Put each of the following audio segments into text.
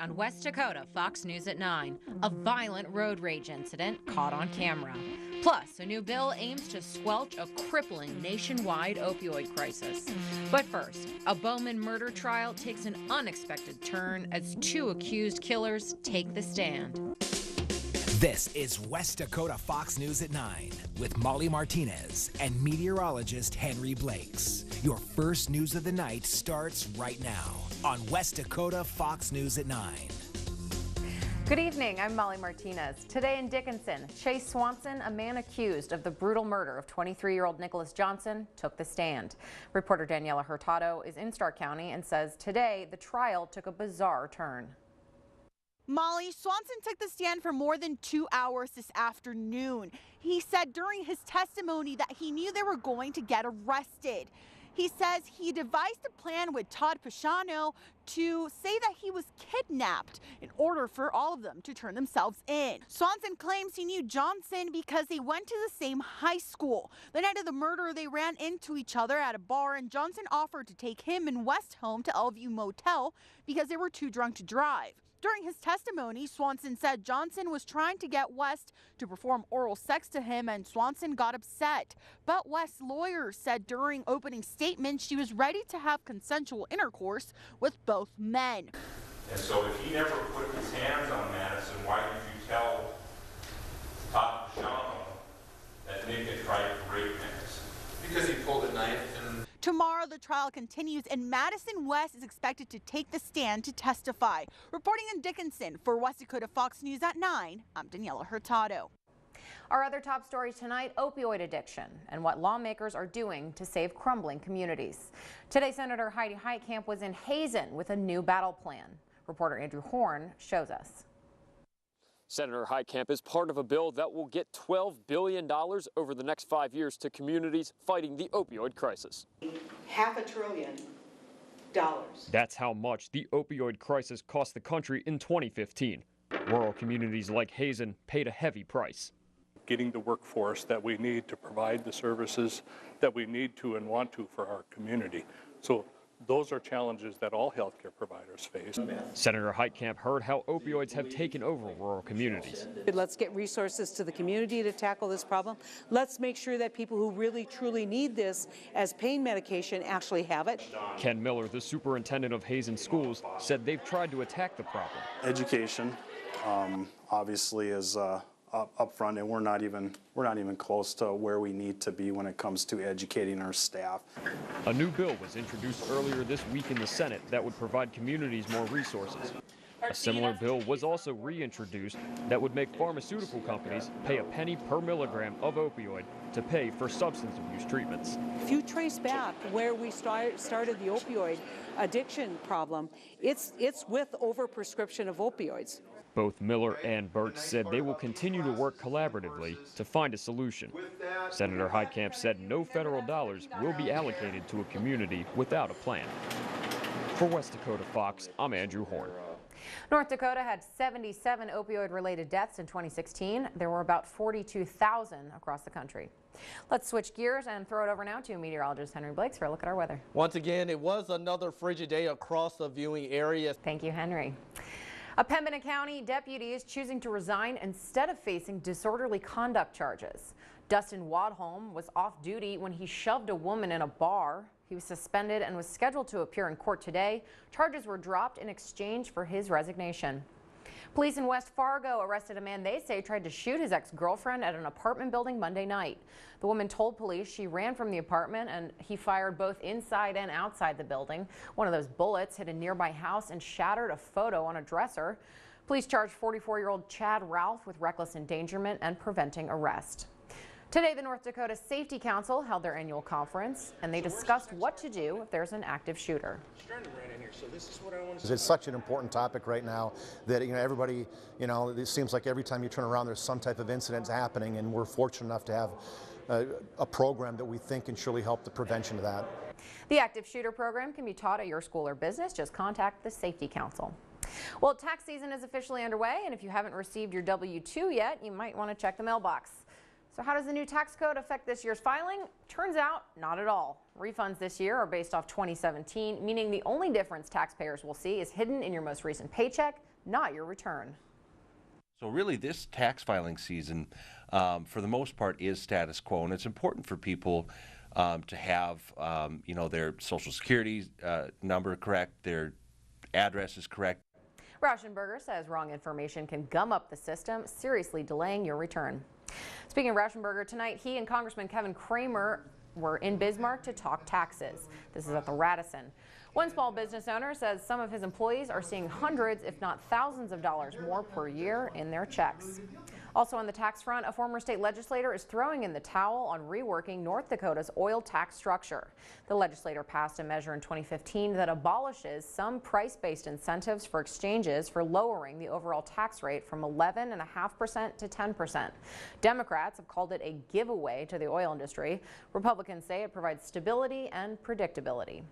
on West Dakota Fox News at 9, a violent road rage incident caught on camera. Plus, a new bill aims to squelch a crippling nationwide opioid crisis. But first, a Bowman murder trial takes an unexpected turn as two accused killers take the stand. This is West Dakota Fox News at 9 with Molly Martinez and meteorologist Henry Blakes. Your first news of the night starts right now on West Dakota Fox News at 9. Good evening, I'm Molly Martinez. Today in Dickinson, Chase Swanson, a man accused of the brutal murder of 23-year-old Nicholas Johnson, took the stand. Reporter Daniela Hurtado is in Stark County and says today the trial took a bizarre turn. Molly, Swanson took the stand for more than 2 hours this afternoon. He said during his testimony that he knew they were going to get arrested. He says he devised a plan with Todd Pisciano to say that he was kidnapped in order for all of them to turn themselves in. Swanson claims he knew Johnson because they went to the same high school. The night of the murder, they ran into each other at a bar, and Johnson offered to take him and West home to Elview Motel because they were too drunk to drive. During his testimony, Swanson said Johnson was trying to get West to perform oral sex to him, and Swanson got upset. But West's lawyer said during opening statement she was ready to have consensual intercourse with both men. And so if he never put his hands on Madison, why did you tell Todd Pisciano that Nick had tried to rape Madison? Because he pulled a knife and... Tomorrow, the trial continues, and Madison West is expected to take the stand to testify. Reporting in Dickinson for West Dakota Fox News at 9, I'm Daniela Hurtado. Our other top story tonight, opioid addiction and what lawmakers are doing to save crumbling communities. Today, Senator Heidi Heitkamp was in Hazen with a new battle plan. Reporter Andrew Horn shows us. Senator Heitkamp is part of a bill that will get $12 billion over the next 5 years to communities fighting the opioid crisis. $500 billion. That's how much the opioid crisis cost the country in 2015. Rural communities like Hazen paid a heavy price. Getting the workforce that we need to provide the services that we need to and want to for our community. So those are challenges that all healthcare providers face. Senator Heitkamp heard how opioids have taken over rural communities. Let's get resources to the community to tackle this problem. Let's make sure that people who really truly need this as pain medication actually have it. Ken Miller, the superintendent of Hazen Schools, said they've tried to attack the problem. Education obviously is up front, and we're not even close to where we need to be when it comes to educating our staff. A new bill was introduced earlier this week in the Senate that would provide communities more resources. A similar bill was also reintroduced that would make pharmaceutical companies pay a penny per milligram of opioid to pay for substance abuse treatments. If you trace back where we started the opioid addiction problem, it's with overprescription of opioids. Both Miller and Burke said they will continue to work collaboratively to find a solution. Senator Heitkamp said no federal dollars will be allocated to a community without a plan. For West Dakota Fox, I'm Andrew Horn. North Dakota had 77 opioid-related deaths in 2016. There were about 42,000 across the country. Let's switch gears and throw it over now to meteorologist Henry Blakes for a look at our weather. Once again, it was another frigid day across the viewing area. Thank you, Henry. A Pembina County deputy is choosing to resign instead of facing disorderly conduct charges. Dustin Wadholm was off duty when he shoved a woman in a bar. He was suspended and was scheduled to appear in court today. Charges were dropped in exchange for his resignation. Police in West Fargo arrested a man they say tried to shoot his ex-girlfriend at an apartment building Monday night. The woman told police she ran from the apartment and he fired both inside and outside the building. One of those bullets hit a nearby house and shattered a photo on a dresser. Police charged 44-year-old Chad Ralph with reckless endangerment and preventing arrest. Today, the North Dakota Safety Council held their annual conference, and they discussed what to do if there's an active shooter. It's such an important topic right now that, everybody, it seems like every time you turn around, there's some type of incident happening, and we're fortunate enough to have a program that we think can surely help the prevention of that. The active shooter program can be taught at your school or business. Just contact the Safety Council. Well, tax season is officially underway, and if you haven't received your W-2 yet, you might want to check the mailbox. So how does the new tax code affect this year's filing? Turns out, not at all. Refunds this year are based off 2017, meaning the only difference taxpayers will see is hidden in your most recent paycheck, not your return. So really this tax filing season, for the most part, is status quo, and it's important for people to have, their Social Security number correct, their address is correct. Rauschenberger says wrong information can gum up the system, seriously delaying your return. Speaking of Rauschenberger, tonight he and Congressman Kevin Cramer were in Bismarck to talk taxes. This is at the Radisson. One small business owner says some of his employees are seeing hundreds, if not thousands of dollars more per year in their checks. Also on the tax front, a former state legislator is throwing in the towel on reworking North Dakota's oil tax structure. The legislator passed a measure in 2015 that abolishes some price-based incentives for exchanges for lowering the overall tax rate from 11.5% to 10%. Democrats have called it a giveaway to the oil industry. Republicans say it provides stability and predictability.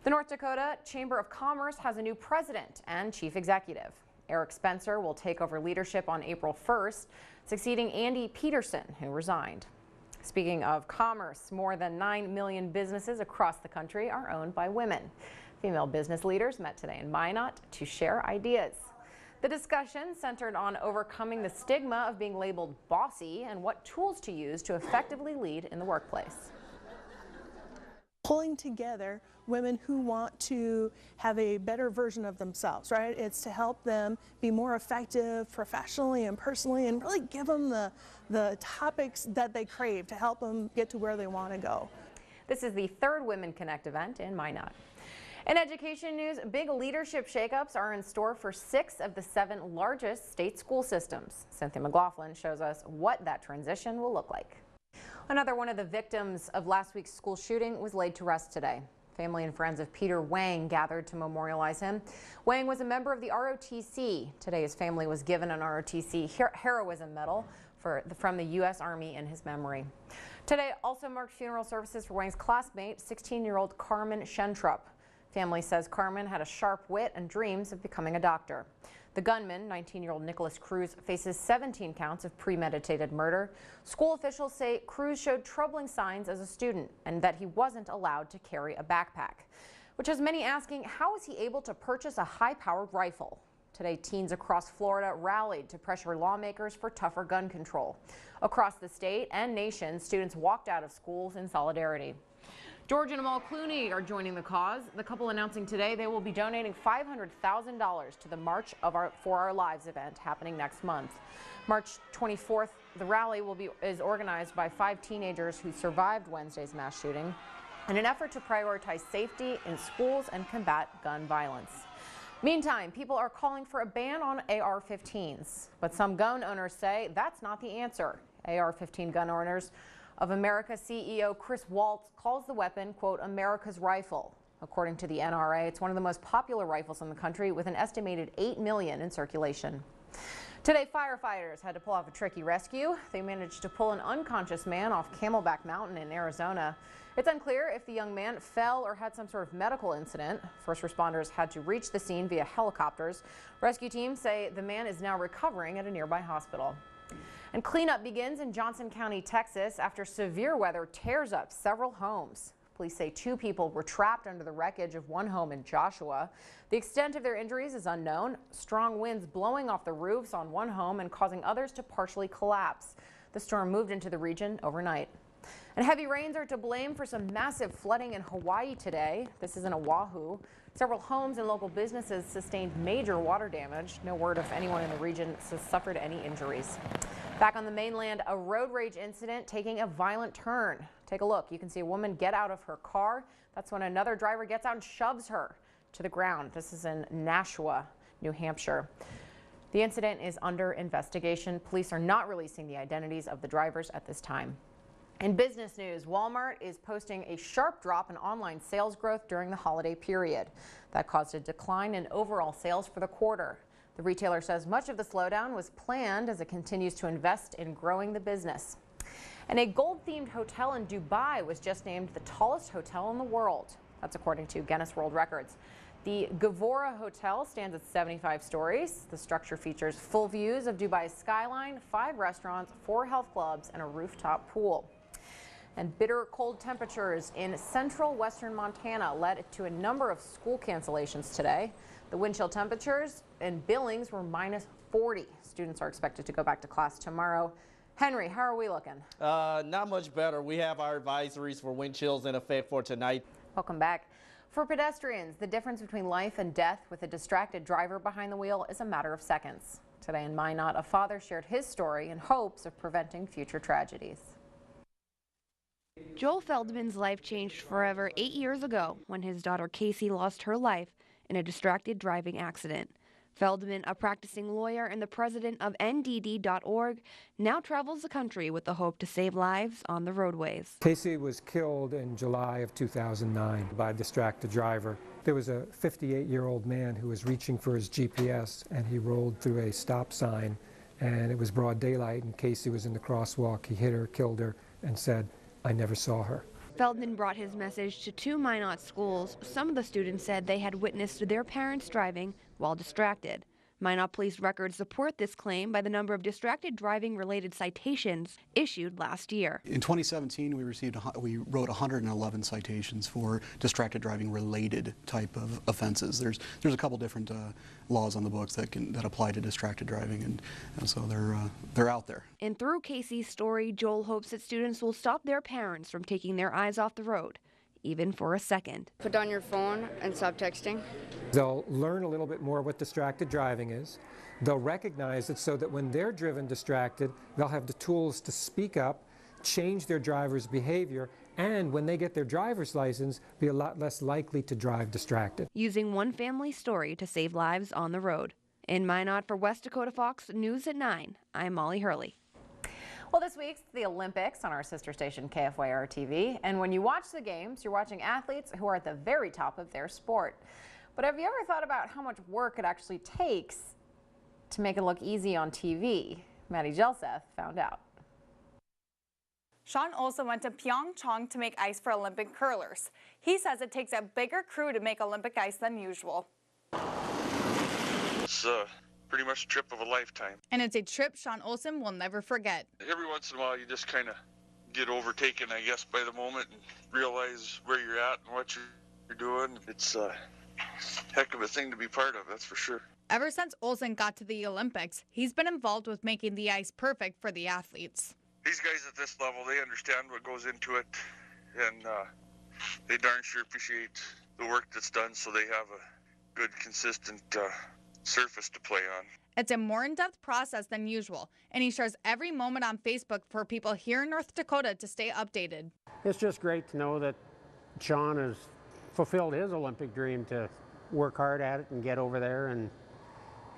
The North Dakota Chamber of Commerce has a new president and chief executive. Eric Spencer will take over leadership on April 1st, succeeding Andy Peterson, who resigned. Speaking of commerce, more than 9 million businesses across the country are owned by women. Female business leaders met today in Minot to share ideas. The discussion centered on overcoming the stigma of being labeled bossy and what tools to use to effectively lead in the workplace. Pulling together women who want to have a better version of themselves, right? It's to help them be more effective professionally and personally, and really give them the topics that they crave to help them get to where they want to go. This is the third Women Connect event in Minot. In education news, big leadership shakeups are in store for 6 of the 7 largest state school systems. Cynthia McLaughlin shows us what that transition will look like. Another one of the victims of last week's school shooting was laid to rest today. Family and friends of Peter Wang gathered to memorialize him. Wang was a member of the ROTC. Today his family was given an ROTC Heroism Medal from the U.S. Army in his memory. Today also marked funeral services for Wang's classmate, 16-year-old Carmen Schentrup. Family says Carmen had a sharp wit and dreams of becoming a doctor. The gunman, 19-year-old Nicholas Cruz, faces 17 counts of premeditated murder. School officials say Cruz showed troubling signs as a student and that he wasn't allowed to carry a backpack, which has many asking, how was he able to purchase a high-powered rifle? Today, teens across Florida rallied to pressure lawmakers for tougher gun control. Across the state and nation, students walked out of schools in solidarity. George and Amal Clooney are joining the cause. The couple announcing today they will be donating $500,000 to the March for Our Lives event happening next month. March 24th, the rally is organized by 5 teenagers who survived Wednesday's mass shooting in an effort to prioritize safety in schools and combat gun violence. Meantime, people are calling for a ban on AR-15s, but some gun owners say that's not the answer. AR-15 gun owners of America CEO Chris Waltz calls the weapon, quote, America's rifle. According to the NRA, it's one of the most popular rifles in the country with an estimated 8 million in circulation. Today, firefighters had to pull off a tricky rescue. They managed to pull an unconscious man off Camelback Mountain in Arizona. It's unclear if the young man fell or had some sort of medical incident. First responders had to reach the scene via helicopters. Rescue teams say the man is now recovering at a nearby hospital. And cleanup begins in Johnson County, Texas, after severe weather tears up several homes. Police say 2 people were trapped under the wreckage of one home in Joshua. The extent of their injuries is unknown. Strong winds blowing off the roofs on one home and causing others to partially collapse. The storm moved into the region overnight. And heavy rains are to blame for some massive flooding in Hawaii today. This is in Oahu. Several homes and local businesses sustained major water damage. No word if anyone in the region suffered any injuries. Back on the mainland, a road rage incident taking a violent turn. Take a look. You can see a woman get out of her car. That's when another driver gets out and shoves her to the ground. This is in Nashua, New Hampshire. The incident is under investigation. Police are not releasing the identities of the drivers at this time. In business news, Walmart is posting a sharp drop in online sales growth during the holiday period. That caused a decline in overall sales for the quarter. The retailer says much of the slowdown was planned as it continues to invest in growing the business. And a gold-themed hotel in Dubai was just named the tallest hotel in the world. That's according to Guinness World Records. The Gavora Hotel stands at 75 stories. The structure features full views of Dubai's skyline, 5 restaurants, 4 health clubs, and a rooftop pool. And bitter cold temperatures in central western Montana led to a number of school cancellations today. The wind chill temperatures in Billings were -40. Students are expected to go back to class tomorrow. Henry, how are we looking? Not much better. We have our advisories for wind chills in effect for tonight. Welcome back. For pedestrians, the difference between life and death with a distracted driver behind the wheel is a matter of seconds. Today in Minot, a father shared his story in hopes of preventing future tragedies. Joel Feldman's life changed forever 8 years ago when his daughter Casey lost her life in a distracted driving accident. Feldman, a practicing lawyer and the president of NDD.org, now travels the country with the hope to save lives on the roadways. Casey was killed in July of 2009 by a distracted driver. There was a 58-year-old man who was reaching for his GPS, and he rolled through a stop sign, and it was broad daylight, and Casey was in the crosswalk. He hit her, killed her, and said, "I never saw her." Feldman brought his message to 2 Minot schools. Some of the students said they had witnessed their parents driving while distracted. Minot police records support this claim by the number of distracted driving-related citations issued last year. In 2017, we wrote 111 citations for distracted driving-related type of offenses. There's a couple different laws on the books that apply to distracted driving, and so they're out there. And through Casey's story, Joel hopes that students will stop their parents from taking their eyes off the road, even for a second. Put down your phone and stop texting. They'll learn a little bit more what distracted driving is. They'll recognize it so that when they're driven distracted, they'll have the tools to speak up, change their driver's behavior, and when they get their driver's license, be a lot less likely to drive distracted. Using one family's story to save lives on the road. In Minot for West Dakota Fox News at 9, I'm Molly Hurley. Well, this week's the Olympics on our sister station KFYR TV, and when you watch the games, you're watching athletes who are at the very top of their sport. But have you ever thought about how much work it actually takes to make it look easy on TV? Maddie Jelseth found out. Sean Olsen went to Pyeongchang to make ice for Olympic curlers. He says it takes a bigger crew to make Olympic ice than usual. It's pretty much a trip of a lifetime. And it's a trip Sean Olsen will never forget. Every once in a while you just kind of get overtaken, I guess, by the moment and realize where you're at and what you're doing. It's a heck of a thing to be part of, that's for sure. Ever since Olsen got to the Olympics, he's been involved with making the ice perfect for the athletes. These guys at this level, they understand what goes into it, and they darn sure appreciate the work that's done, so they have a good, consistent surface to play on. It's a more in-depth process than usual, and he shares every moment on Facebook for people here in North Dakota to stay updated. It's just great to know that Sean has fulfilled his Olympic dream to work hard at it and get over there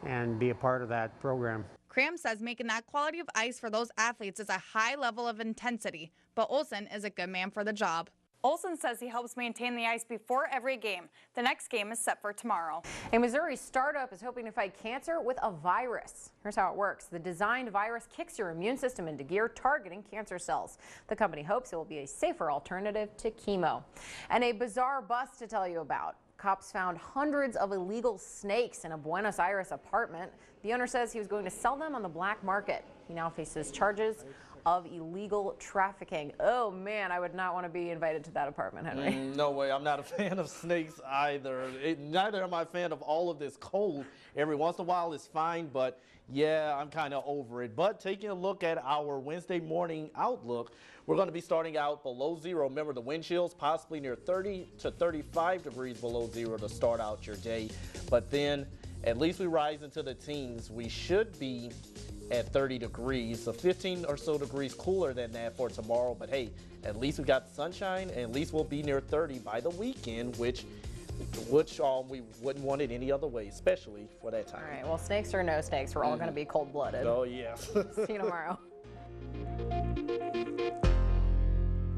and be a part of that program. Cram says making that quality of ice for those athletes is a high level of intensity, but Olsen is a good man for the job. Olsen says he helps maintain the ice before every game. The next game is set for tomorrow. A Missouri startup is hoping to fight cancer with a virus. Here's how it works. The designed virus kicks your immune system into gear, targeting cancer cells. The company hopes it will be a safer alternative to chemo. And a bizarre bust to tell you about. Cops found hundreds of illegal snakes in a Buenos Aires apartment. The owner says he was going to sell them on the black market. He now faces charges of illegal trafficking. Oh man, I would not want to be invited to that apartment, Henry. No way, I'm not a fan of snakes either. Neither am I a fan of all of this cold. Every once in a while is fine, but yeah, I'm kind of over it. But taking a look at our Wednesday morning outlook, we're going to be starting out below zero. Remember the wind chills, possibly near 30 to 35 degrees below zero to start out your day. But then at least we rise into the teens. We should be at 30 degrees, so 15 or so degrees cooler than that for tomorrow. But hey, at least we got the sunshine, and at least we'll be near 30 by the weekend, which we wouldn't want it any other way, especially for that time. All right, well, snakes or no snakes, we're all going to be cold-blooded. Oh, yes. See you tomorrow.